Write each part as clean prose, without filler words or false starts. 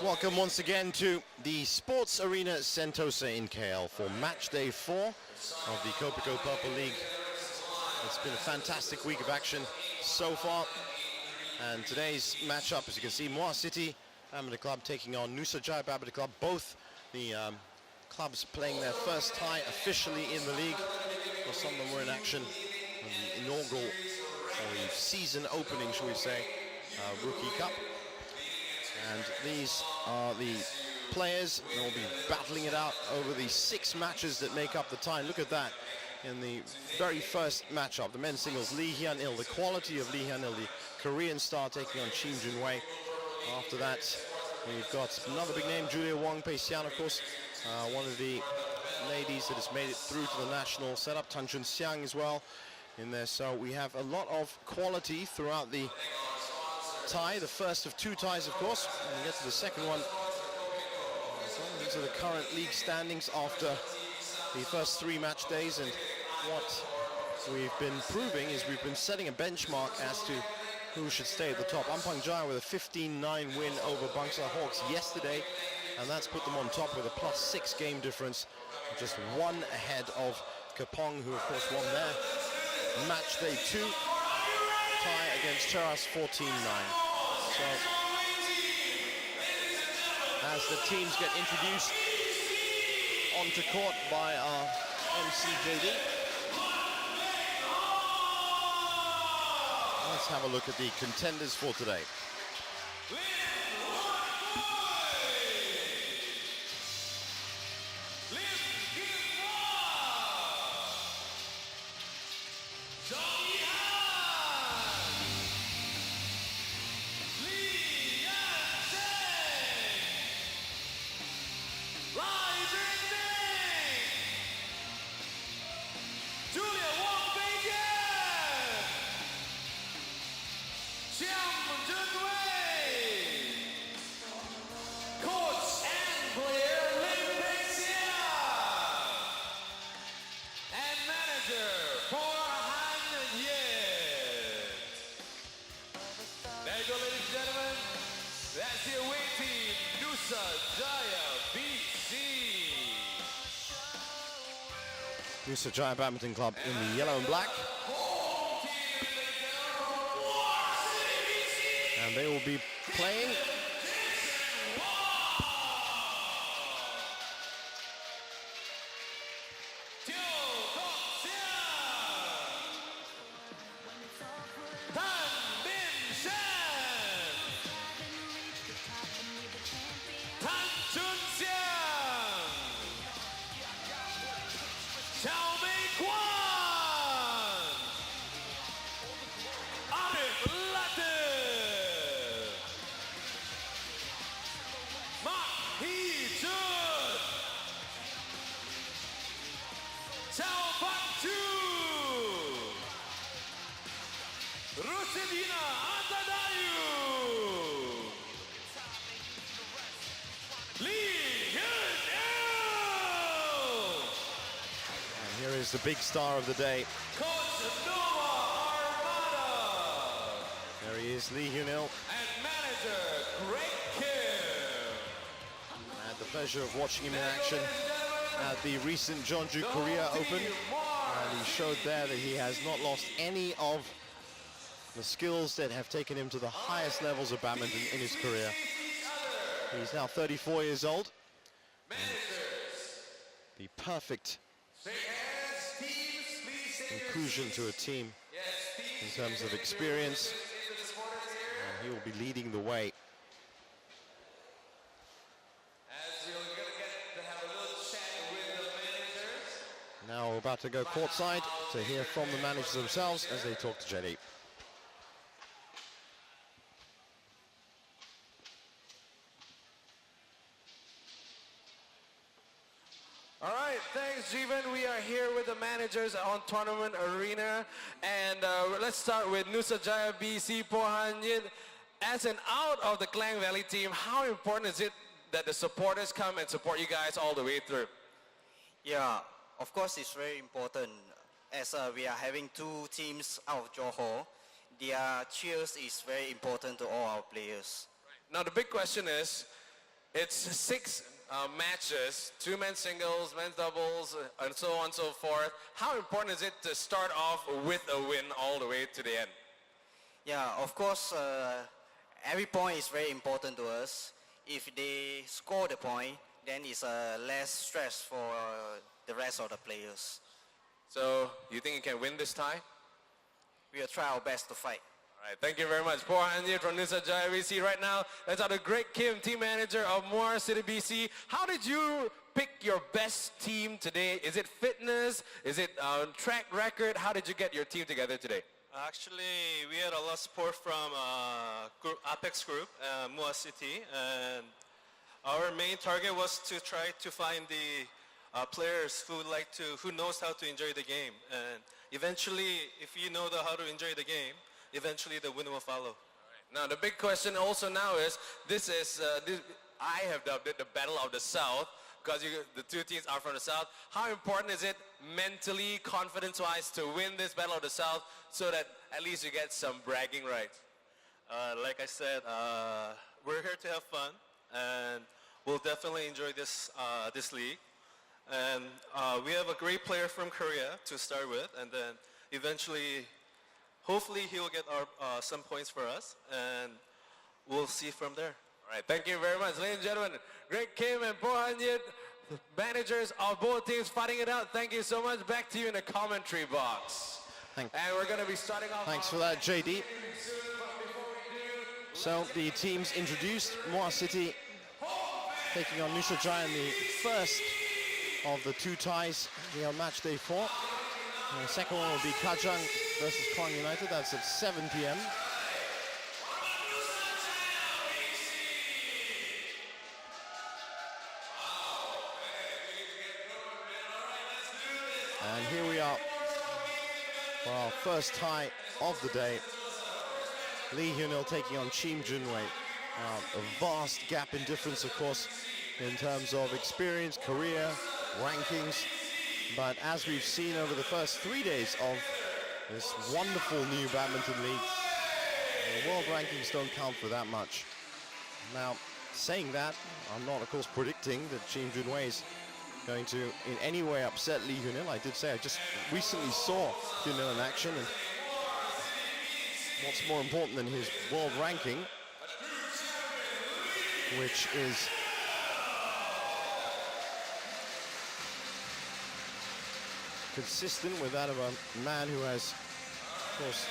Welcome once again to the Sports Arena Sentosa in KL for match day 4 of the Kopiko Purple League. It's been a fantastic week of action so far. And today's matchup, as you can see, Muar City Badminton Club taking on Nusajaya Badminton Club. Both the clubs playing their first tie officially in the league. Well, some of them were in action on the inaugural, or the season opening, shall we say, Rookie Cup. And these are the players that will be battling it out over the 6 matches that make up the tie. Look at that in the very first matchup. The men's singles, Lee Hyun-il, the quality of Lee Hyun-il, the Korean star, taking on Chim Jun-wei. After that, we've got another big name, Julia Wong Pei-sian, of course, one of the ladies that has made it through to the national setup, Tan Chun-siang as well in there. So we have a lot of quality throughout the tie, the first of 2 ties, of course. And we get to the second one. So these are the current league standings after the first 3 match days, and what we've been proving is we've been setting a benchmark as to who should stay at the top. Ampang Jaya with a 15-9 win over Bangsa Hawks yesterday, and that's put them on top with a +6 game difference, just 1 ahead of Kapong, who of course won their match day 2 tie against Cheras 14-9. So as the teams get introduced onto court by our MCJD, let's have a look at the contenders for today. Ladies and gentlemen, that's the away team, Nusajaya BC. Nusajaya Badminton Club in the yellow and black. And they will be playing is the big star of the day. There he is, Lee Hyun-il. And manager, Greg Kim. I had the pleasure of watching him in action at the recent Jeonju Korea Open. And he showed there that he has not lost any of the skills that have taken him to the highest levels of badminton in his career. He's now 34 years old. The perfect inclusion to a team in terms of experience, and he will be leading the way. Now we're about to go courtside to hear from the managers themselves as they talk to JD. All right, thanks, Jeevan. We are here with the managers on Tournament Arena. And let's start with Nusajaya BC Pohan Yin. As an out of the Klang Valley team, how important is it that the supporters come and support you guys all the way through? Yeah, of course it's very important. As we are having 2 teams out of Johor, their cheers is very important to all our players. Now the big question is, It's 6 matches, 2 men's singles, men's doubles, and so on and so forth. How important is it to start off with a win all the way to the end? Yeah, of course, every point is very important to us. If they score the point, then it's less stress for the rest of the players. So, you think you can win this tie? We'll try our best to fight. All right, thank you very much. Poor Hanjit from Nusajaya BC right now. Let's have the great Kim, team manager of Muar City BC. How did you pick your best team today? Is it fitness? Is it track record? How did you get your team together today? Actually, we had a lot of support from Apex Group, Muar City, and our main target was to try to find the players who knows how to enjoy the game, and eventually, if you know how to enjoy the game, eventually the win will follow. Now the big question also now is, I have dubbed it the Battle of the South, because the two teams are from the South. How important is it mentally, confidence-wise, to win this Battle of the South so that at least you get some bragging rights? Like I said, we're here to have fun, and we'll definitely enjoy this league. And we have a great player from Korea to start with, and then eventually, hopefully he will get some points for us, and we'll see from there. All right, thank you very much. Ladies and gentlemen, Greg Kim and Po Han-yit, managers of both teams fighting it out. Thank you so much. Back to you in the commentary box. And we're going to be starting off. Thanks for that, JD. So the teams introduced. Muar City taking on Nusajaya in the first of the 2 ties here on match day 4. And the second one will be Kajang versus Klang United. That's at 7 p.m. And here we are for our first tie of the day. Lee Hyunil taking on Chim Junwei. A vast gap in difference, of course, in terms of experience, career, rankings. But as we've seen over the first 3 days of this wonderful new badminton league, the world rankings don't count for that much. Now, saying that, I'm not, of course, predicting that Chim Junwei is going to in any way upset Lee Hyunil. I did say I just recently saw Hyunil in action, and what's more important than his world ranking, which is consistent with that of a man who has, of course,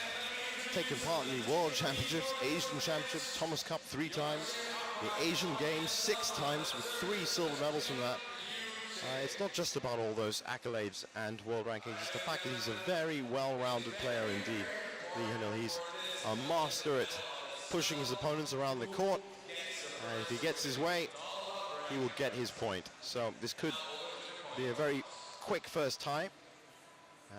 taken part in the World Championships, Asian Championships, Thomas Cup 3 times, the Asian Games 6 times with 3 silver medals from that. It's not just about all those accolades and world rankings, it's the fact that he's a very well-rounded player indeed. Lee Hyunil, he's a master at pushing his opponents around the court. And if he gets his way, he will get his point. So this could be a very quick first tie.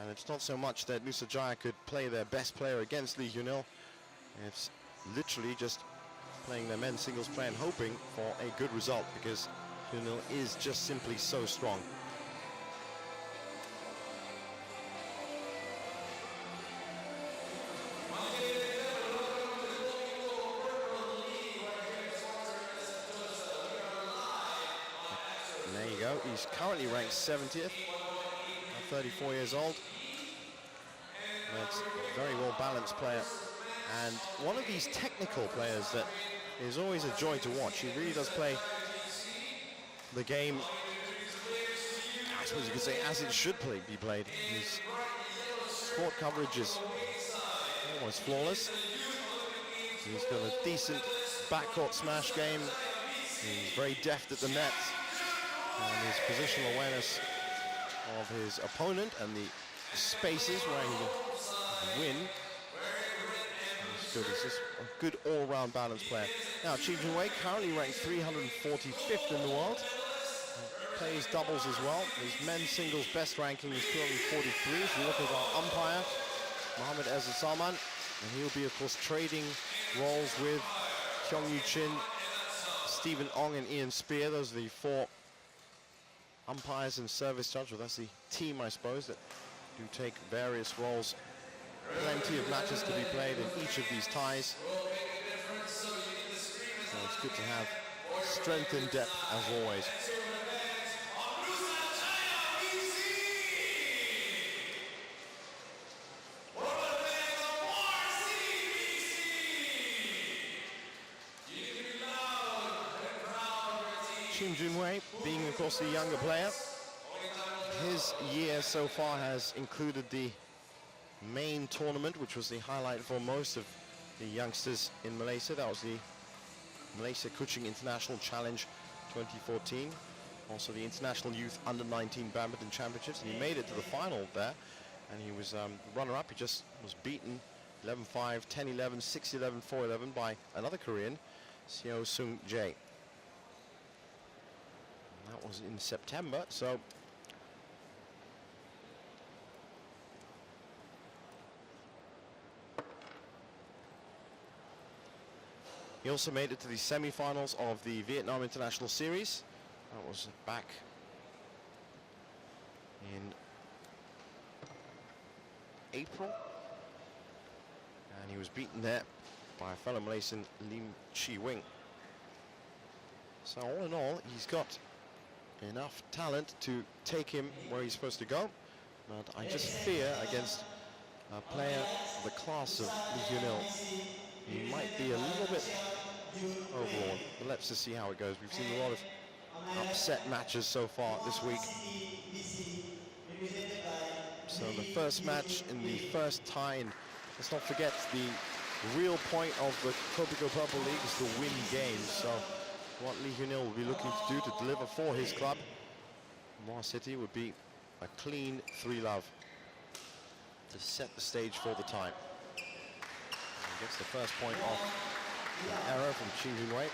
And it's not so much that Nusajaya could play their best player against Lee Hyunil. It's literally just playing their men's singles play and hoping for a good result, because Hyunil is just simply so strong. And there you go. He's currently ranked 70th, 34 years old. That's a very well-balanced player, and one of these technical players that is always a joy to watch. He really does play the game, I suppose you could say, as it should be played. His court coverage is almost flawless. He's got a decent backcourt smash game. He's very deft at the net, and his positional awareness of his opponent and the spaces where he can win. He's just a good all-round balanced player. Now, Chim Junwei currently ranked 345th in the world. Plays doubles as well. His men's singles best ranking is 243. If you look at our umpire, Mohammed Ezra Salman, and he'll be, of course, trading roles with Kyung Yu Chin, Stephen Ong, and Ian Spear. Those are the 4 umpires and service judges. Well, that's the team, I suppose, that do take various roles. Plenty of matches to be played in each of these ties. So it's good to have Strength in depth, as always. Kim Junwei, being of course the younger player, his year so far has included the main tournament, which was the highlight for most of the youngsters in Malaysia. That was the Malaysia Kuching International Challenge 2014. Also the International Youth Under-19 Badminton Championships, and he made it to the final there. And he was runner-up. He just was beaten 11-5, 10-11, 6-11, 4-11 by another Korean, Seo Sung Jae. That was in September, so he also made it to the semi-finals of the Vietnam International Series. That was back in April, and he was beaten there by a fellow Malaysian, Lim Chi Wing. So all in all, he's got enough talent to take him where he's supposed to go, but I just fear against a player of the class of Lee Hyun-il, he might be a little bit overall, but let's just see how it goes. We've seen a lot of upset matches so far this week. So the first match in the first tie, and let's not forget the real point of the Kopiko Purple League is to win games. So what Lee Hyun-il will be looking to do to deliver for his club, Muar City, would be a clean 3-love to set the stage for the tie. He gets the first point off the error from Chi Hyun-wei.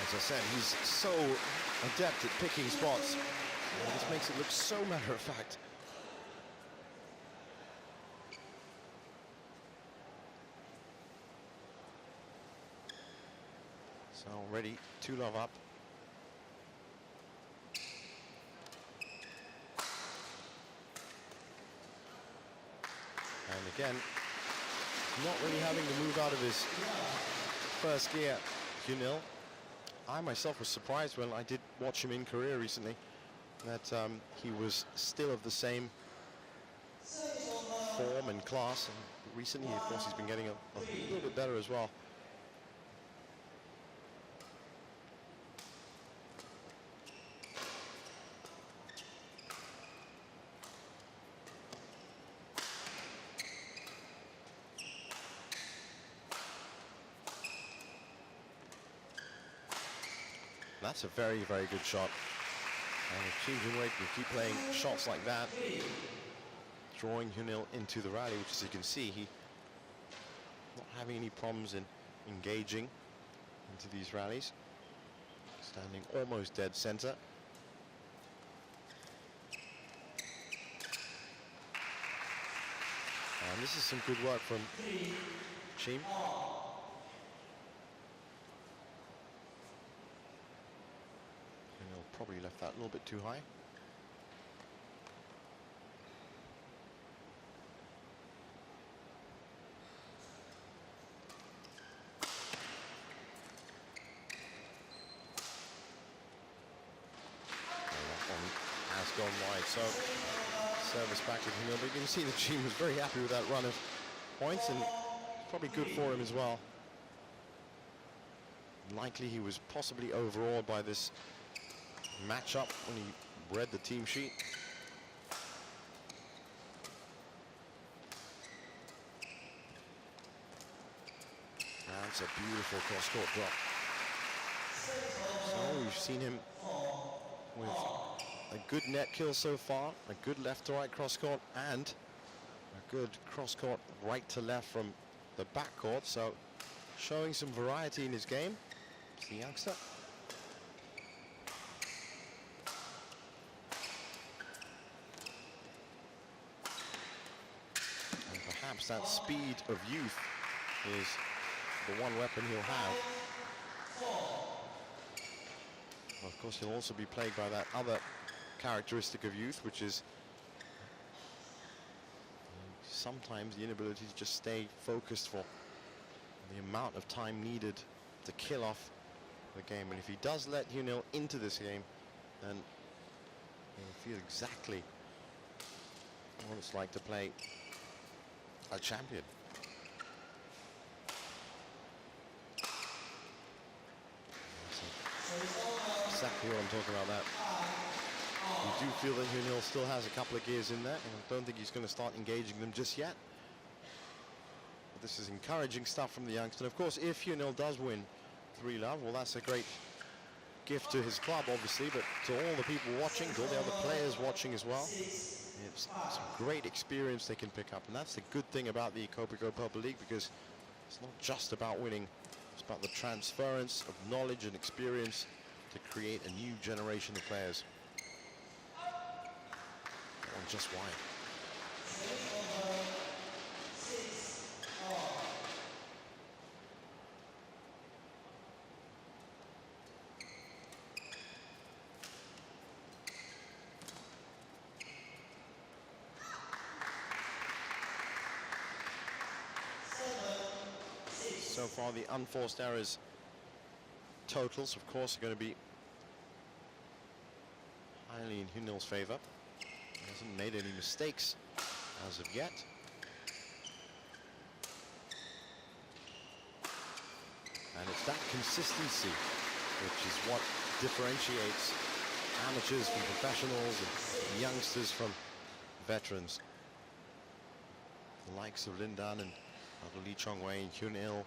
As I said, he's so adept at picking spots. This makes it look so matter-of-fact. So already 2-love up. And again, not really having to move out of his first gear, Hyun-il. I myself was surprised when I did watch him in Korea recently that he was still of the same form and class. And recently, of course, he's been getting a little bit better as well. That's a very, very good shot. And if Chi Hyun-wei can keep playing shots like that, drawing Hyun-il into the rally, which as you can see, he not having any problems in engaging into these rallies. Standing almost dead center. And this is some good work from Chim. Probably left that a little bit too high. That one has gone wide, so service back to Hyun-il. But you can see the team was very happy with that run of points, and probably good for him as well. Likely he was possibly overawed by this matchup when he read the team sheet. That's a beautiful cross-court drop. So we've seen him with a good net kill so far, a good left to right cross-court, and a good cross-court right to left from the backcourt. So showing some variety in his game. It's the youngster. Perhaps that speed of youth is the one weapon he'll have. Well, of course, he'll also be plagued by that other characteristic of youth, which is sometimes the inability to just stay focused for the amount of time needed to kill off the game. And if he does let Hyunil into this game, then he'll feel exactly what it's like to play a champion. That's exactly what I'm talking about that. We do feel that Hyunil still has a couple of gears in there, and I don't think he's going to start engaging them just yet. But this is encouraging stuff from the youngster. Of course, if Hyunil does win 3-love, well, that's a great gift to his club, obviously, but to all the people watching, to all the other players watching as well. It's some great experience they can pick up, and that's the good thing about the Kopiko Purple League, because it's not just about winning, it's about the transference of knowledge and experience to create a new generation of players. And just wide. So far, the unforced errors totals, of course, are going to be highly in Hyunil's favor. He hasn't made any mistakes as of yet. And it's that consistency which is what differentiates amateurs from professionals and youngsters from veterans. The likes of Lindan and Lee Chong-wei and Hyunil,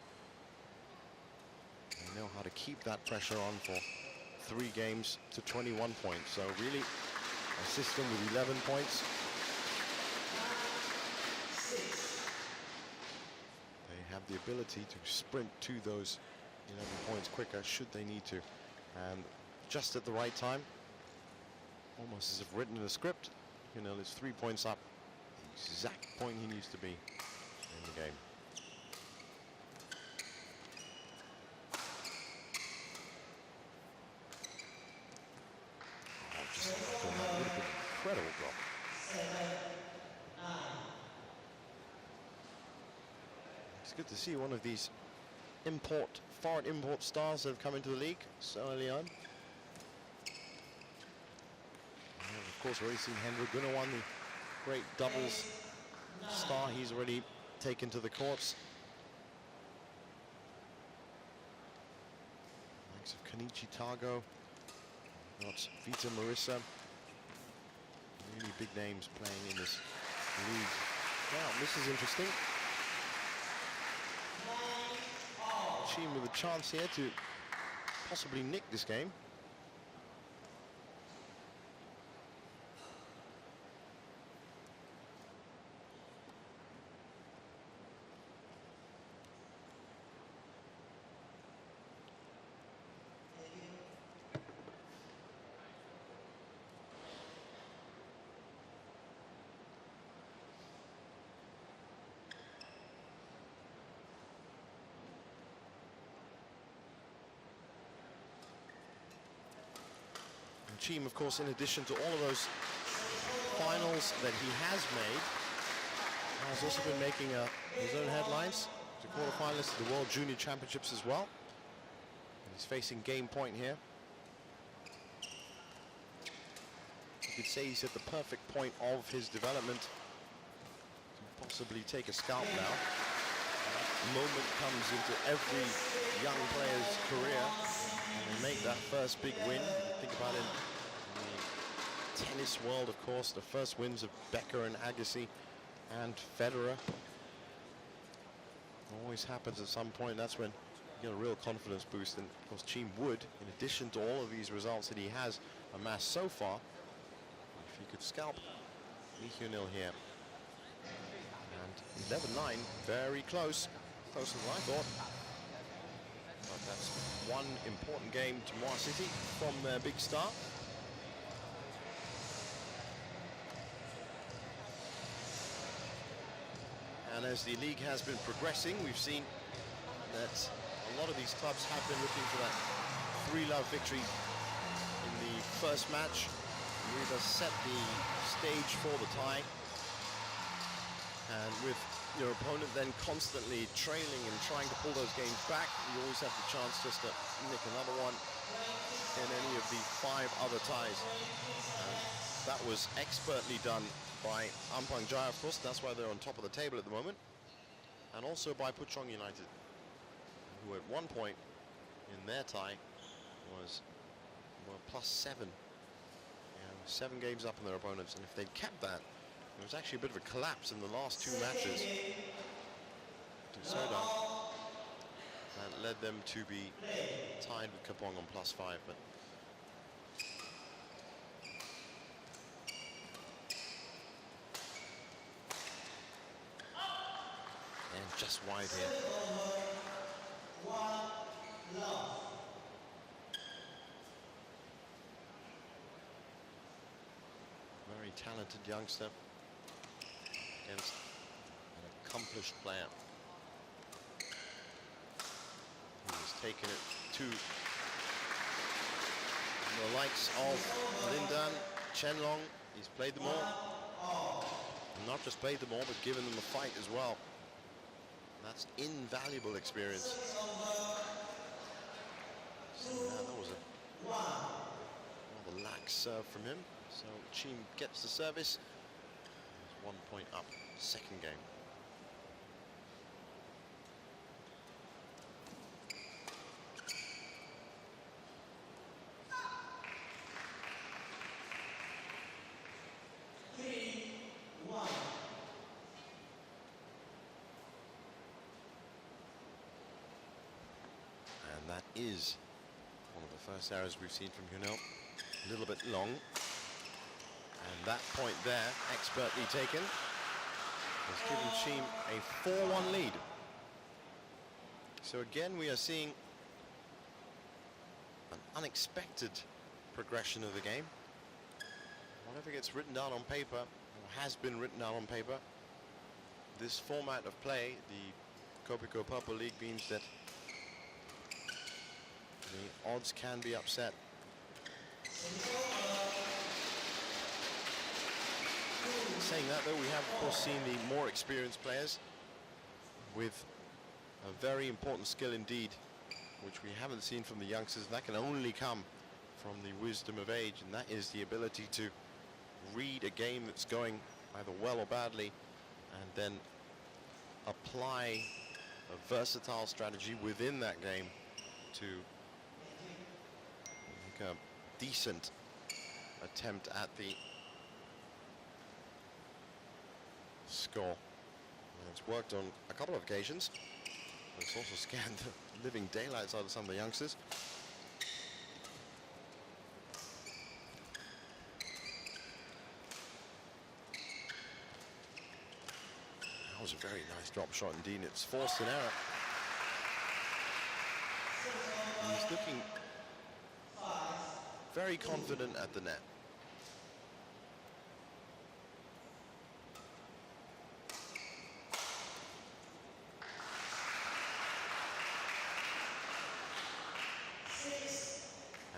they know how to keep that pressure on for 3 games to 21 points. So really a system with 11 points. They have the ability to sprint to those 11 points quicker should they need to. And just at the right time, almost as if written in a script, is 3 points up, the exact point he needs to be in the game. Incredible drop. It's good to see one of these foreign import stars that have come into the league so early on. And of course, we've already seen Hendrik Gunnawan, the great doubles star. He's already taken to the courts. Likes of Kenichi Tago, got Vita Marissa. Really big names playing in this league. Now, this is interesting. Team with a chance here to possibly nick this game. Team, of course, in addition to all of those finals that he has made, has also been making his own headlines. He's a quarterfinalist at the World Junior Championships as well. And he's facing Game Point here. You could say he's at the perfect point of his development to possibly take a scalp now. That moment comes into every young player's career, and they make that first big win. Think about it. Tennis world, of course, the first wins of Becker and Agassi and Federer. Always happens at some point. That's when you get a real confidence boost. And of course, Chim would, in addition to all of these results that he has amassed so far, if he could scalp Lee Hyunil here. And 11-9, very close, closer than I thought. But that's one important game to Muar City from their big star. And as the league has been progressing, we've seen that a lot of these clubs have been looking for that 3-love victory in the first match. Really set the stage for the tie. And with your opponent then constantly trailing and trying to pull those games back, you always have the chance just to nick another one in any of the 5 other ties. That was expertly done by Jaya, of course. That's why they're on top of the table at the moment. And also by Puchong United, who at one point in their tie were +7. 7 games up on their opponents, and if they'd kept that, it was actually a bit of a collapse in the last 2 matches to Sodam. That led them to be tied with Kapong on +5, but and just wide here. Very talented youngster against an accomplished player who has taken it to the likes of Lindan, Chenlong. He's played them all. And not just played them all, but given them a fight as well. That's invaluable experience. So, that was a rather lax serve from him. So Chim gets the service. 1 point up, second game. And that is one of the first errors we've seen from Hyunel. A little bit long. And that point there, expertly taken, has given Chim a 4-1 lead. So again, we are seeing an unexpected progression of the game. Whatever gets written down on paper, or has been written down on paper, this format of play, the Kopiko Purple League, means that the odds can be upset. Saying that, though, we have of course seen the more experienced players with a very important skill indeed, which we haven't seen from the youngsters. That can only come from the wisdom of age, and that is the ability to read a game that's going either well or badly and then apply a versatile strategy within that game to make a decent attempt at the score. And it's worked on a couple of occasions. It's also scared the living daylights out of some of the youngsters. That was a very nice drop shot indeed. It's forced an error. And he's looking very confident at the net.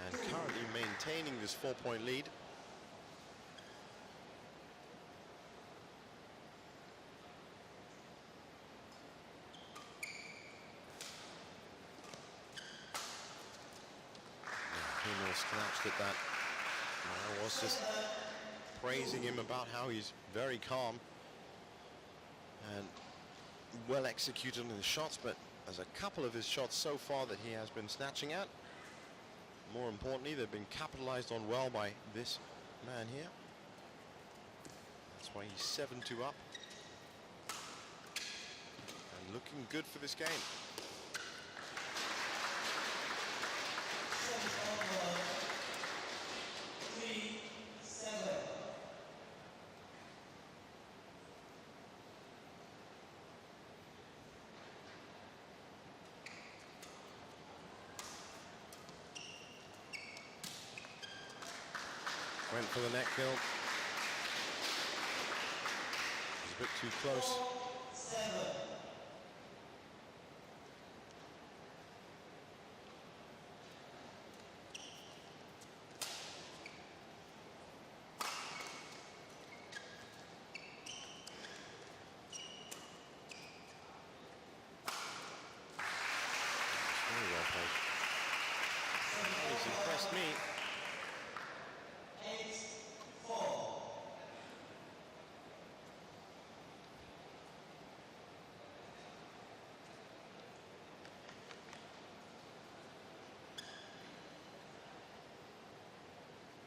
And currently maintaining this 4-point lead. He snatched at that. I was just praising him about how he's very calm and well executed in his shots, but there's a couple of his shots so far that he has been snatching at. More importantly, they've been capitalized on well by this man here. That's why he's 7-2 up. And looking good for this game. Went for the net kill. It was a bit too close.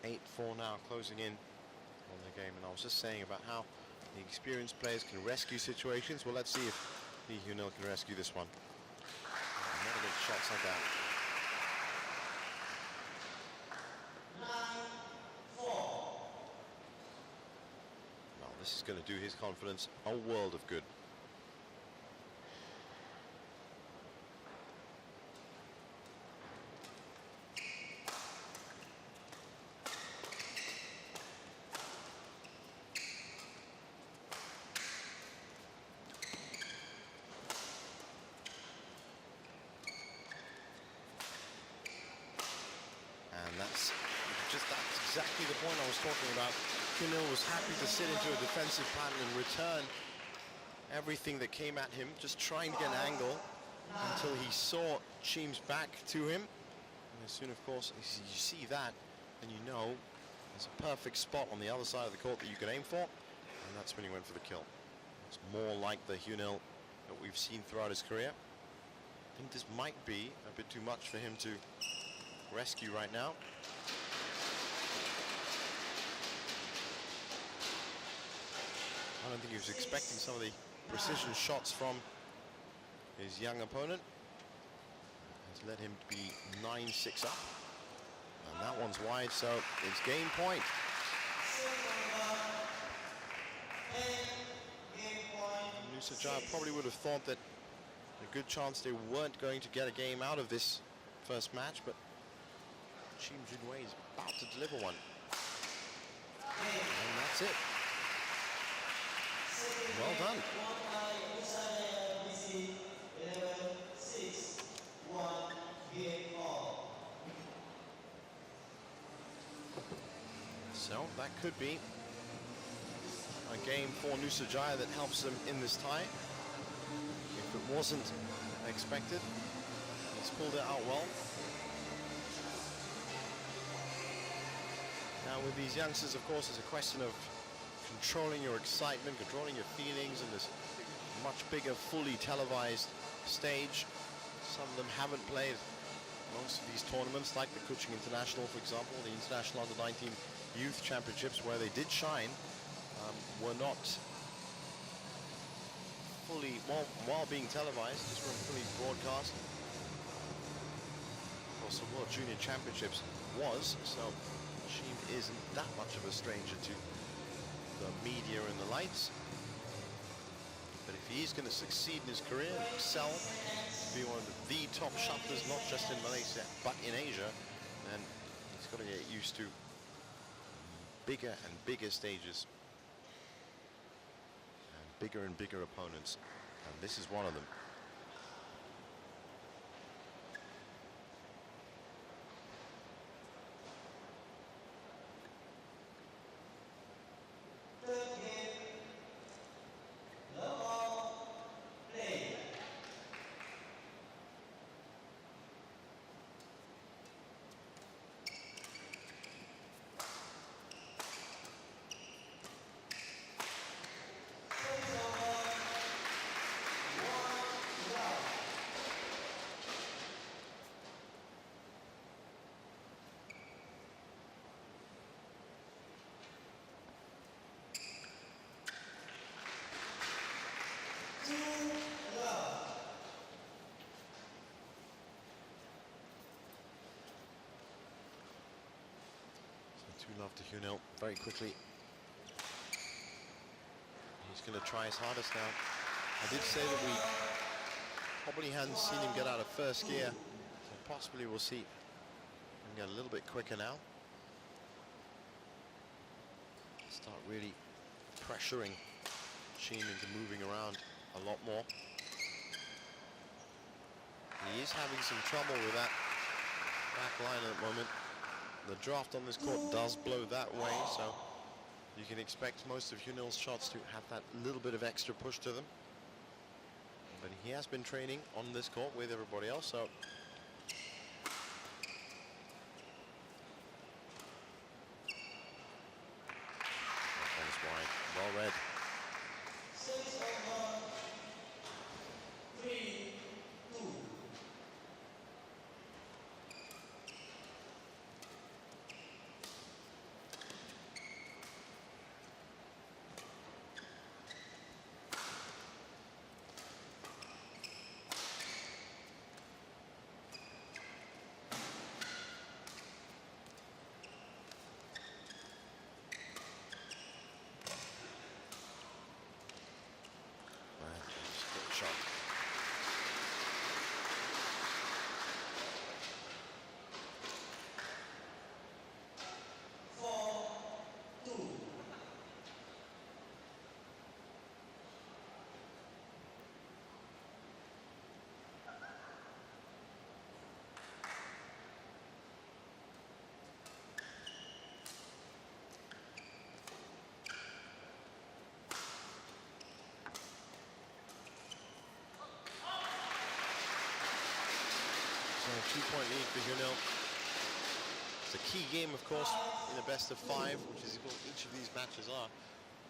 8-4 now, closing in on the game. And I was just saying about how the experienced players can rescue situations. Well, let's see if the Hyunil can rescue this one. Not against shots like that. Well, this is going to do his confidence a world of good. That's exactly the point I was talking about. Hyunil was happy to sit into a defensive pattern and return everything that came at him, just trying to get an angle until he saw Cheem's back to him. And as soon, of course, as you see that, then you know there's a perfect spot on the other side of the court that you can aim for, and that's when he went for the kill. It's more like the Hyunil that we've seen throughout his career. I think this might be a bit too much for him to rescue right now. I don't think he was expecting some of the precision shots from his young opponent. Has led him to be 9-6 up. And that one's wide, so it's game point. Nusajaya probably would have thought that a good chance they weren't going to get a game out of this first match, but Cheem Junwei is about to deliver one. And that's it. Well done. So that could be a game for Nusajaya that helps them in this tie. If it wasn't expected, he's pulled it out well. Now with these youngsters, of course, it's a question of controlling your excitement, controlling your feelings in this much bigger, fully televised stage. Some of them haven't played most of these tournaments, like the Kuching International, for example, the International Under-19 Youth Championships, where they did shine, were not fully, while being televised, just weren't fully broadcast. Of course, the World Junior Championships was, so Cheem isn't that much of a stranger to the media and the lights. But if he's going to succeed in his career, excel, be one of the top shuttlers, not just in Malaysia, but in Asia, then he's got to get used to bigger and bigger stages and bigger opponents. And this is one of them. Love to Hyunil very quickly. He's going to try his hardest now. I did say that we probably hadn't seen him get out of first gear, so possibly we'll see him get a little bit quicker now. Start really pressuring Cheem into moving around a lot more. He is having some trouble with that back line at the moment. The draft on this court does blow that way, so you can expect most of Hyunil's shots to have that little bit of extra push to them. But he has been training on this court with everybody else, so that one's wide. Well read. for Hyunil. It's a key game, of course, in a best of 5, which is what each of these matches are.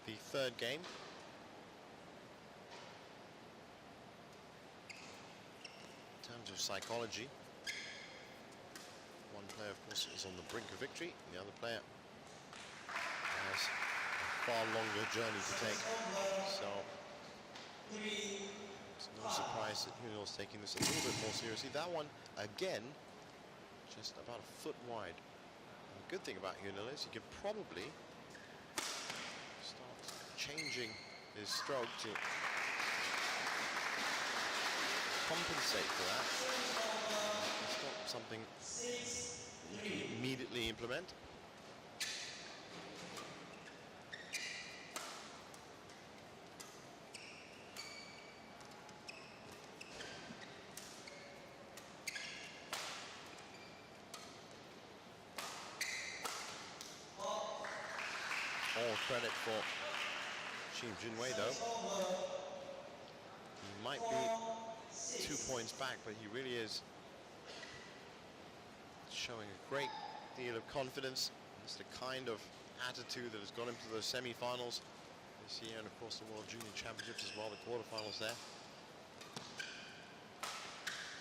The third game. In terms of psychology, one player, of course, is on the brink of victory, and the other player has a far longer journey to take. So it's no surprise that Hyunil's taking this a little bit more seriously. That one, again, just about a foot wide. And the good thing about Hyunil is he can probably start changing his stroke to compensate for that. It's not something you can immediately implement. All credit for Shim Junwei, though. He might be 2 points back, but he really is showing a great deal of confidence. It's the kind of attitude that has got him to those semi-finals this year, and of course the World Junior Championships as well, the quarterfinals there.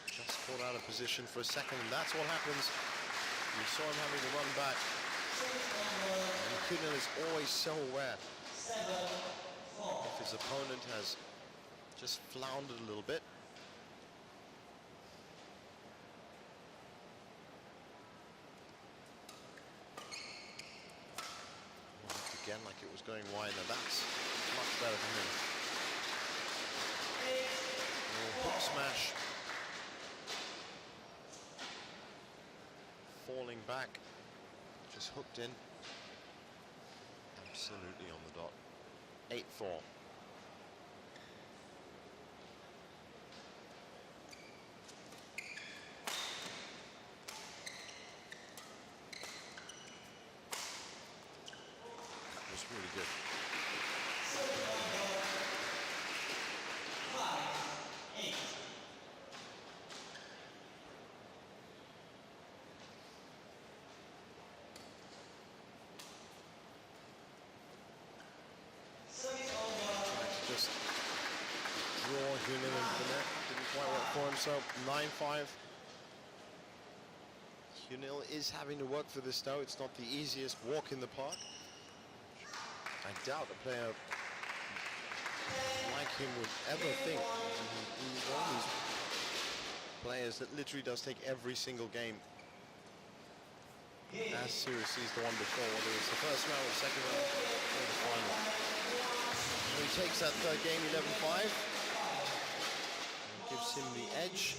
Just caught out of position for a second, and that's what happens. You saw him having to run back. And Hyunil is always so aware if his opponent has just floundered a little bit. Again, like it was going wide, and that's much better for him. Hook smash. Falling back. Just hooked in. Absolutely on the dot. 8-4. That was really good. Just draw Hyunil into the net. Didn't quite work for him, so 9-5. Hyunil is having to work for this though. It's not the easiest walk in the park. I doubt a player like him would ever think. He's one of these players that literally does take every single game as seriously as the one before, whether it's the first round, the second round, or the final. He takes that third game 11-5 and gives him the edge.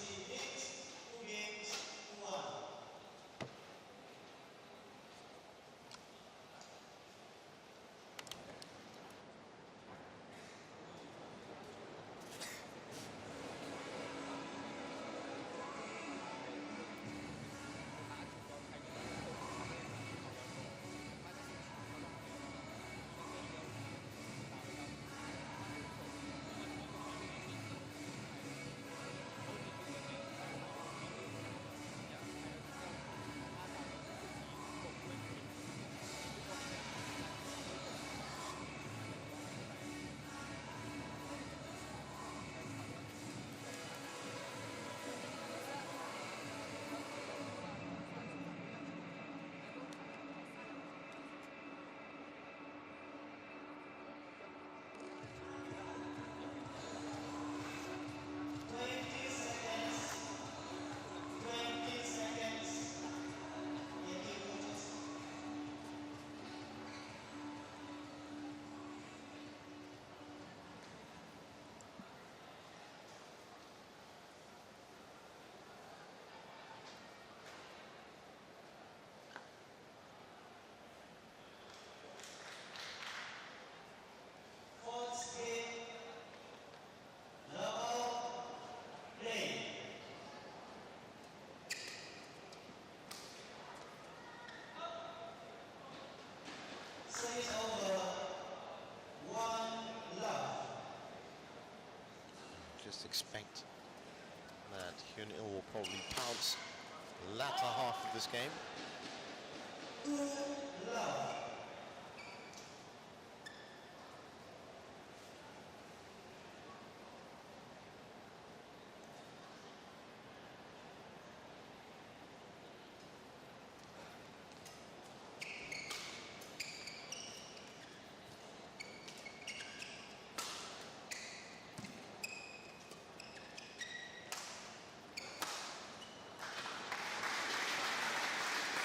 Just expect that Hyunil will probably pounce latter half of this game.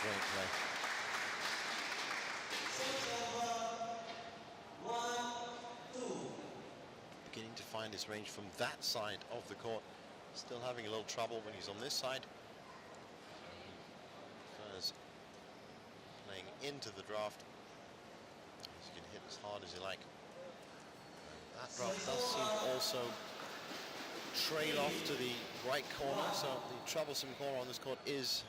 Great play. Beginning to find his range from that side of the court. Still having a little trouble when he's on this side. Prefers playing into the draft. He can hit as hard as you like. And that draft does seem to also trail off to the right corner. So the troublesome corner on this court is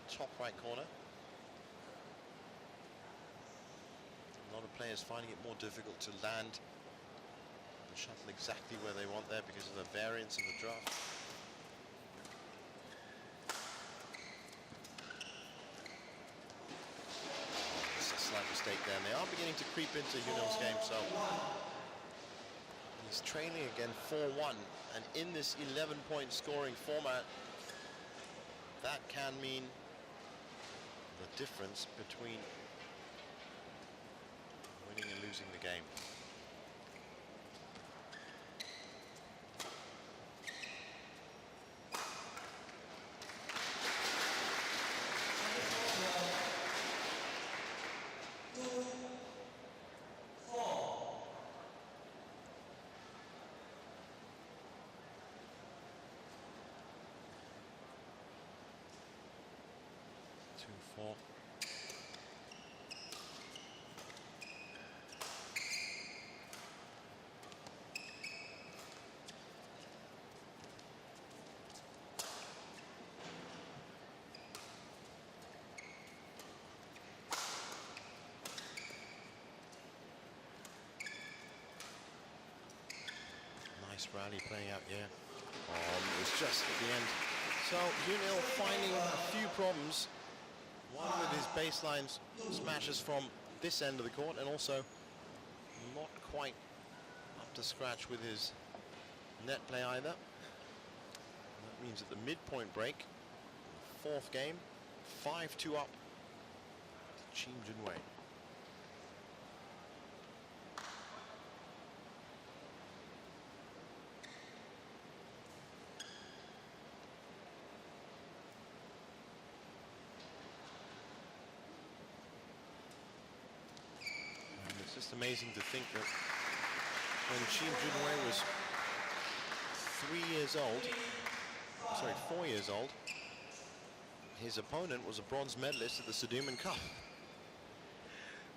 the top right corner. A lot of players finding it more difficult to land the shuttle exactly where they want there because of the variance of the draft. It's a slight mistake there, and they are beginning to creep into Yunil's game, so he's trailing again 4-1, and in this 11-point scoring format, that can mean the difference between winning and losing the game. Nice rally playing out here. It was just at the end. So Yunil finding a few problems. One with his baseline smashes from this end of the court, and also not quite up to scratch with his net play either. And that means at the midpoint break, fourth game, 5-2 up to Chim Junwei. It's just amazing to think that when Chim Junwei was 4 years old, his opponent was a bronze medalist at the Sudirman Cup.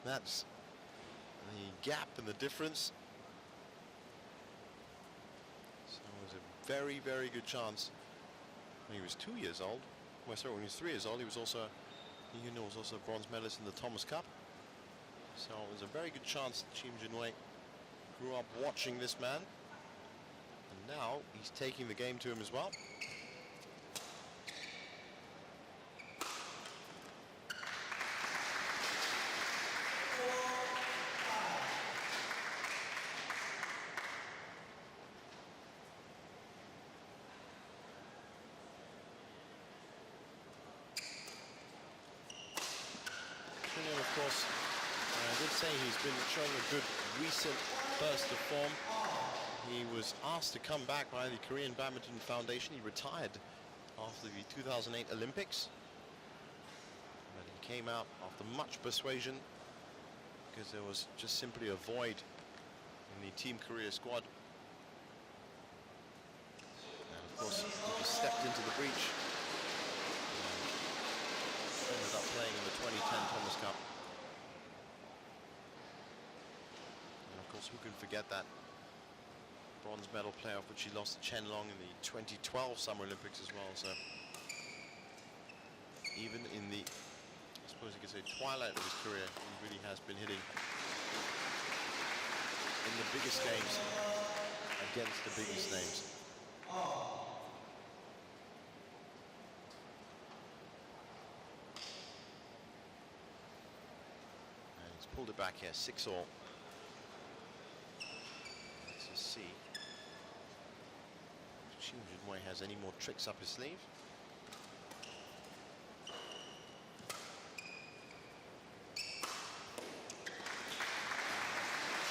That's the gap and the difference. So it was a very, very good chance. When he was 2 years old, well, sorry, when he was 3 years old, he was also a bronze medalist in the Thomas Cup. So it was a very good chance that Chim Junwei grew up watching this man. And now he's taking the game to him as well. Junwei, of course, I did say he's been showing a good recent burst of form. He was asked to come back by the Korean Badminton Foundation. He retired after the 2008 Olympics. But he came out after much persuasion because there was just simply a void in the Team Korea squad. And of course, he just stepped into the breach. Ended up playing in the 2010 Thomas Cup. Who can forget that bronze medal playoff which he lost to Chen Long in the 2012 Summer Olympics as well. So even in the, I suppose you could say, twilight of his career, he really has been hitting in the biggest games against the biggest names. pulled it back here, 6-all. Let's just see if Shin Junwei has any more tricks up his sleeve.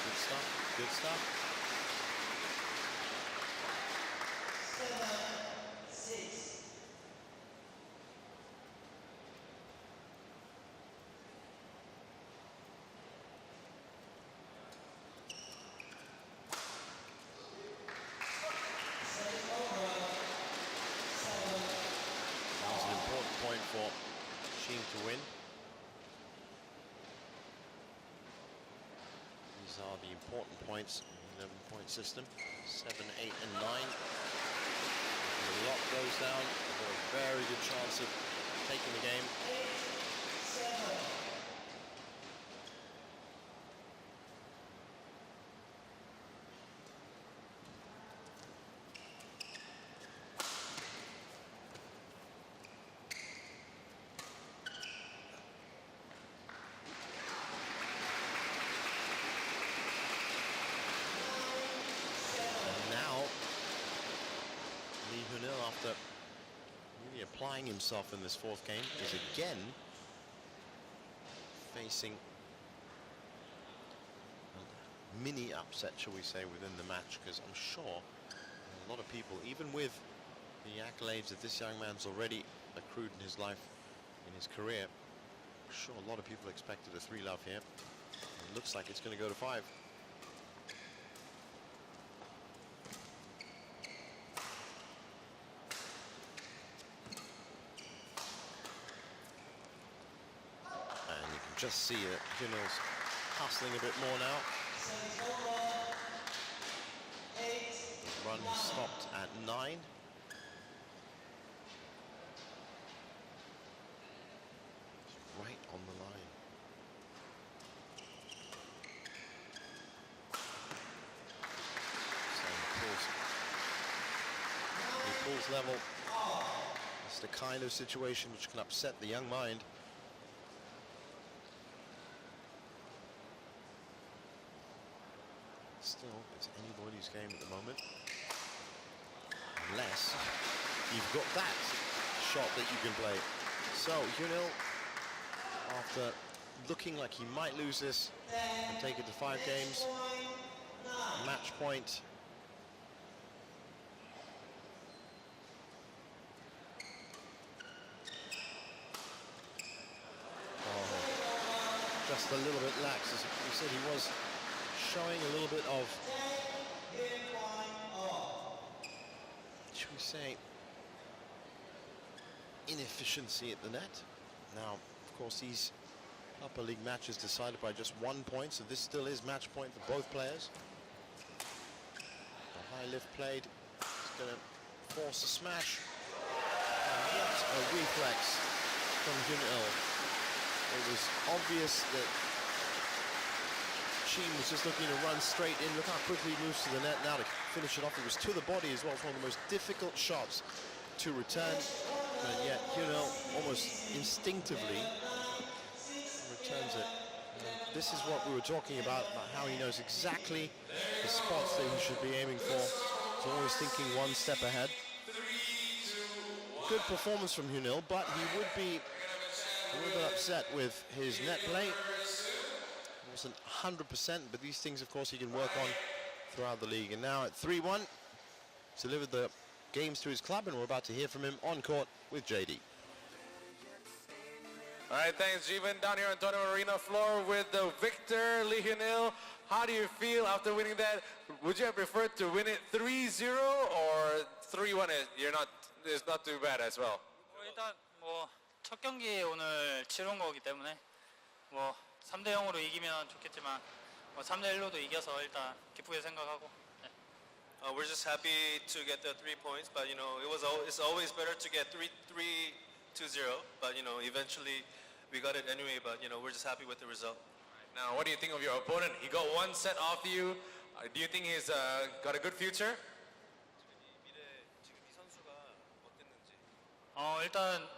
Good stuff, good stuff. 7-6. That was an important point for Shin to win. These are the important points in the 11-point system. 7, 8, and 9. If the lock goes down, you've got a very good chance of taking the game. 8-7. After really applying himself in this fourth game, is again facing a mini upset, shall we say, within the match, because I'm sure a lot of people, even with the accolades that this young man's already accrued in his life, in his career, I'm sure a lot of people expected a 3-love here. It looks like it's going to go to 5. Just see it, Junil's hustling a bit more now. The run stopped at 9. Right on the line. So he pulls level. It's the kind of situation which can upset the young mind. Still, it's anybody's game at the moment. Unless you've got that shot that you can play. So, Junil, after looking like he might lose this and take it to 5 games, match point. Oh, just a little bit lax. As we said, he was showing a little bit of, should we say, inefficiency at the net. Now, of course, these upper league matches decided by just 1 point, so this still is match point for both players. The high lift played is going to force a smash. And what a reflex from Junil. It was obvious that Shin was just looking to run straight in. Look how quickly he moves to the net now to finish it off. It was to the body as well. It's one of the most difficult shots to return. And yet, Junil almost instinctively returns it. And this is what we were talking about how he knows exactly the spots that he should be aiming for. He's always thinking one step ahead. Good performance from Junil, but he would be a little bit upset with his net play. Wasn't 100%, but these things, of course, he can work on throughout the league. And now at 3-1, he's delivered the games to his club, and we're about to hear from him on court with JD. All right, thanks, Jeevan. Down here on Tournament Arena floor with the victor, Lee Hyun-il. How do you feel after winning that? Would you have preferred to win it 3-0 or 3-1? It's not too bad as well. 일단 첫 경기 오늘 치른 거기 때문에 3대 0으로 이기면 좋겠지만 3대 1로도 이겨서 일단 기쁘게 생각하고. 네. We're just happy to get the 3 points, but it's always better to get 3-2-0. But eventually we got it anyway. But we're just happy with the result. Now, what do you think of your opponent? He got 1 set off you. Do you think he's got a good future? 일단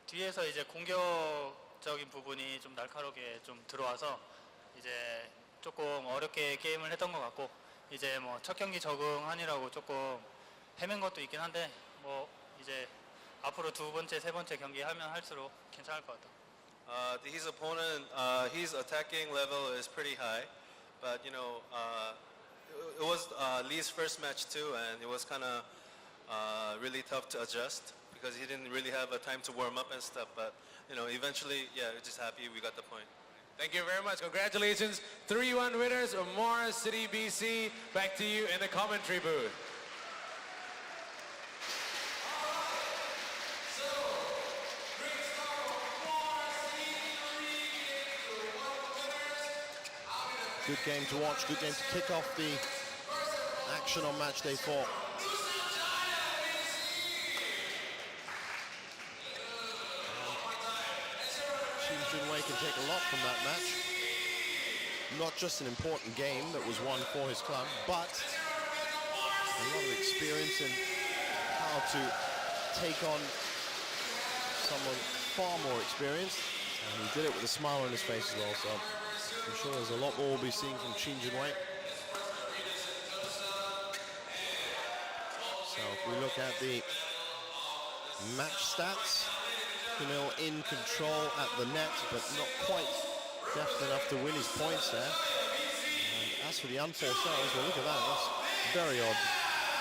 뒤에서 이제 공격 기술적인 부분이 좀 날카롭게 좀 들어와서 이제 조금 어렵게 게임을 했던 것 같고 이제 뭐 첫 경기 적응하느라고 조금 헤맨 것도 있긴 한데 뭐 이제 앞으로 두 번째, 세 번째 경기 하면 할수록 괜찮을 것 같다. His opponent, his attacking level is pretty high, but you know, it was Lee's first match too, and it was kind of really tough to adjust because he didn't really have a time to warm up and stuff. But you know, eventually, yeah, we're just happy we got the point. Thank you very much. Congratulations. 3-1 winners of Muar City, BC. Back to you in the commentary booth. Good game to watch, good game to kick off the action on match day 4. Shin Jun-wei can take a lot from that match. Not just an important game that was won for his club, but a lot of experience in how to take on someone far more experienced. And he did it with a smile on his face as well, so I'm sure there's a lot more we'll be seeing from Shin Jun-wei. So if we look at the match stats, Kunil in control at the net, but not quite deft enough to win his points there. And as for the unforced errors, well, look at that, that's very odd.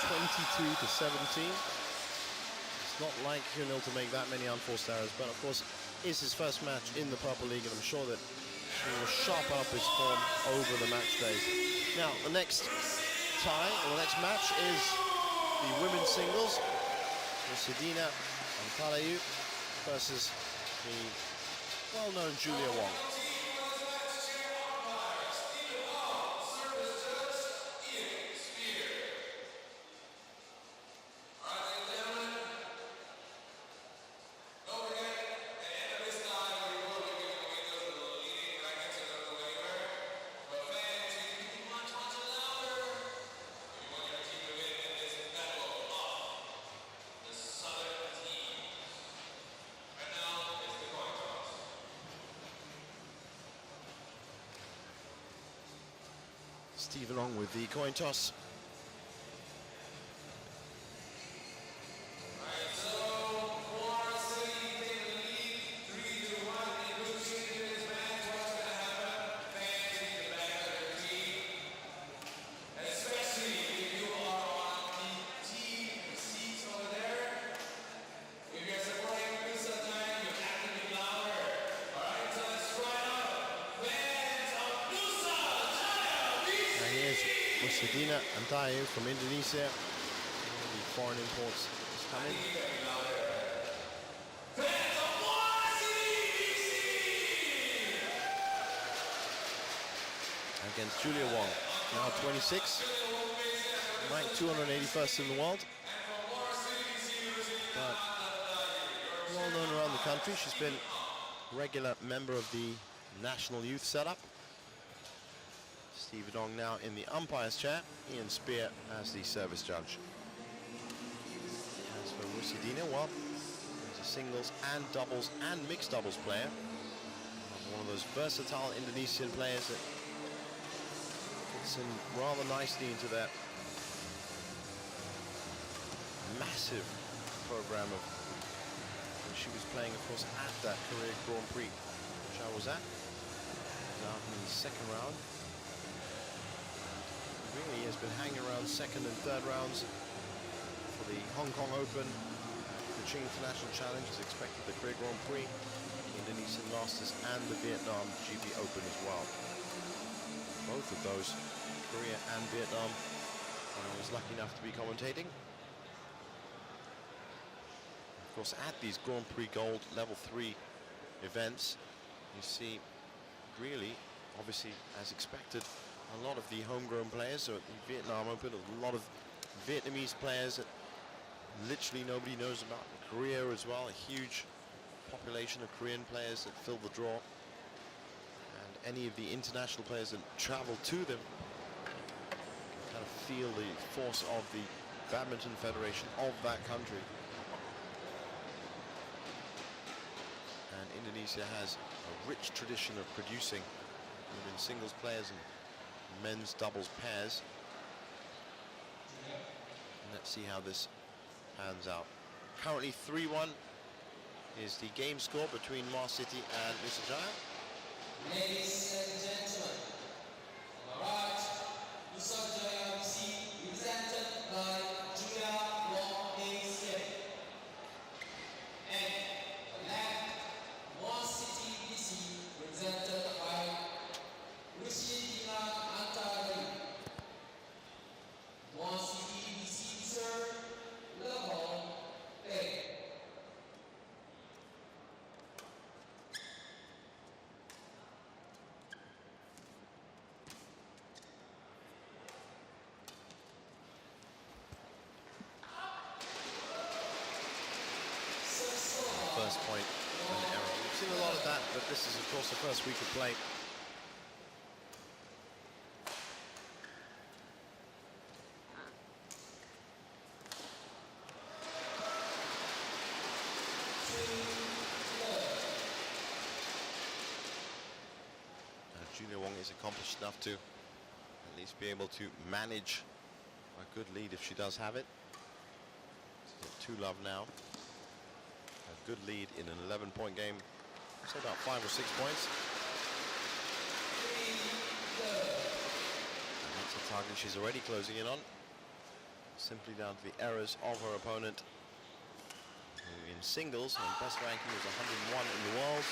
22 to 17. It's not like Kunil to make that many unforced errors, but of course, it's his first match in the Purple League, and I'm sure that he will sharpen up his form over the match days. Now, the next tie, or the next match, is the women's singles. Nusajaya and Talayu versus the well-known Julia Wong. Stephen Ong with the coin toss. Nusajaya and Dayu from Indonesia. The foreign imports just come in. Against Julia Wong, now 26, ranked 281st in the world. But well known around the country, she's been a regular member of the national youth setup. Steve Dong now in the umpire's chair, Ian Spear as the service judge. As for Nusajaya, well, he's a singles and doubles and mixed doubles player. One of those versatile Indonesian players that fits in rather nicely into their massive program of when she was playing, of course, at that Korea Grand Prix, which I was at. Now in the second round. Really has been hanging around second and third rounds for the Hong Kong Open, the Ching International Challenge is expected, the Korea Grand Prix, the Indonesian Masters and the Vietnam GP Open as well. Both of those, Korea and Vietnam, I was lucky enough to be commentating. Of course, at these Grand Prix Gold Level 3 events, you see really, obviously, as expected, a lot of the homegrown players. So at the Vietnam Open, a lot of Vietnamese players that literally nobody knows about. In Korea as well, a huge population of Korean players that fill the draw. And any of the international players that travel to them kind of feel the force of the Badminton Federation of that country. And And Indonesia has a rich tradition of producing women singles players and men's doubles pairs. And let's see how this pans out. Currently 3-1 is the game score between Muar City and Nusajaya. Ladies and gentlemen, on the right, Nusajaya BC represented by Julia Wong-Hei-Sien. And on the left, Muar City BC represented by Rushidina Antari. Muar City BC serve level play. First point, an error. We've seen a lot of that, but this is of course the first week of play. Julia Wong is accomplished enough to at least be able to manage a good lead if she does have it. She's at 2-love now. A good lead in an 11-point game. So about 5 or 6 points. And that's a target she's already closing in on. Simply down to the errors of her opponent, who in singles and best ranking was 101 in the world.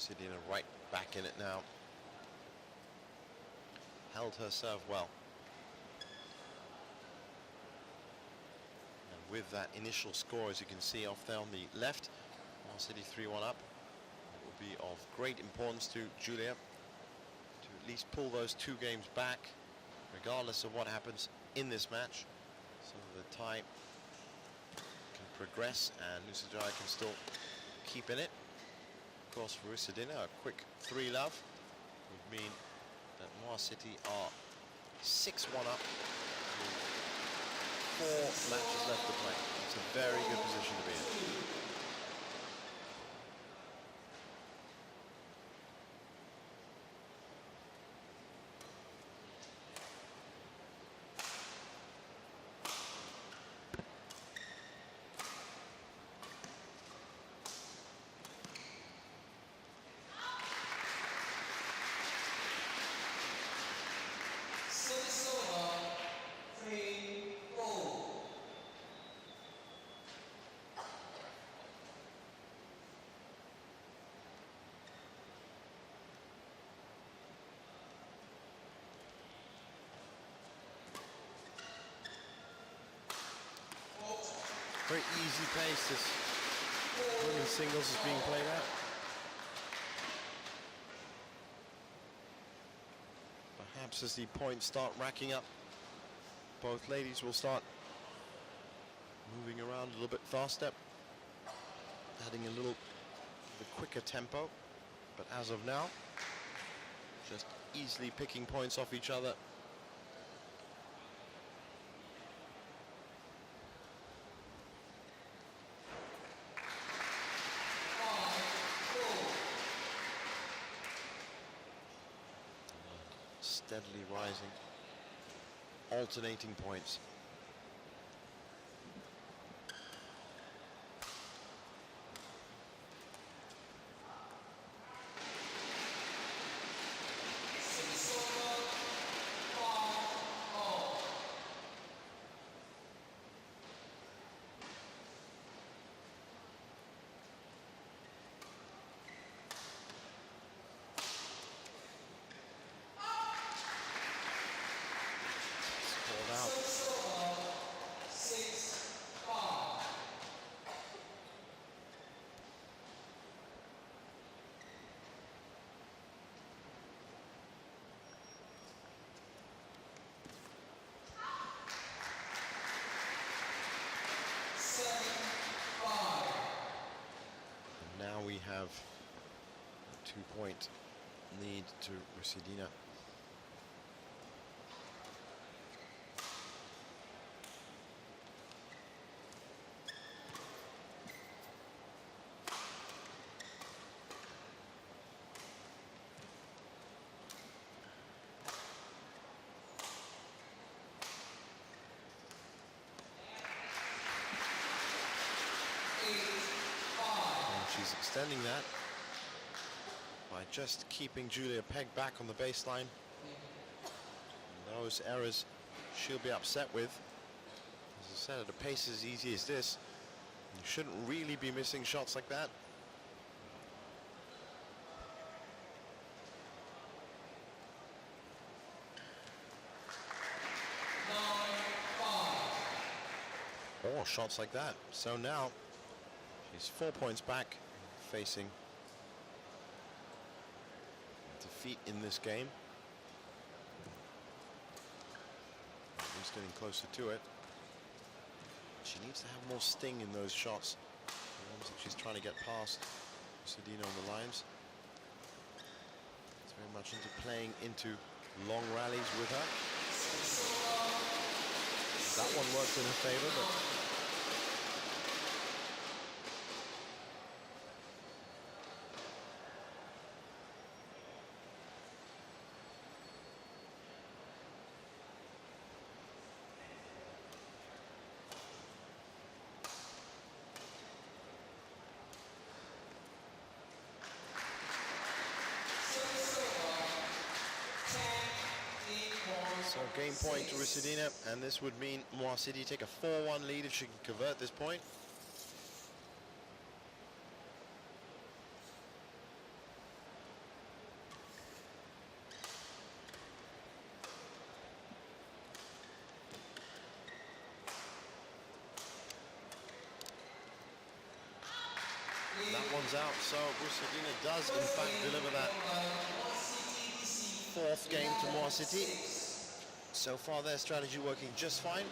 Sidina right back in it now. Held her serve well. And with that initial score, as you can see off there on the left, Muar City 3-1 up. It will be of great importance to Julia to at least pull those 2 games back, regardless of what happens in this match, so the tie can progress and Nusajaya can still keep in it. Of course, for Rusidina, a quick 3-love would mean that Muar City are 6-1 up with 4 matches left to play. It's a very good position to be in. Very easy pace this women's singles is being played out. Perhaps as the points start racking up, both ladies will start moving around a little bit faster, adding a little the quicker tempo. But as of now, just easily picking points off each other. Steadily rising, alternating points. have a 2-point lead to Rusidina. She's extending that by just keeping Julia pegged back on the baseline. And those errors she'll be upset with. As I said, at a pace as easy as this, you shouldn't really be missing shots like that. Or shots like that. So now she's 4 points back, facing defeat in this game. She's getting closer to it. She needs to have more sting in those shots. The ones that she's trying to get past Sedina on the lines. It's very much into playing into long rallies with her. That one worked in her favor, but so game point to Rusidina, and this would mean Muar City take a 4-1 lead if she can convert this point. That one's out, so Rusidina does in fact deliver that 4th game to Muar City. So far their strategy working just fine.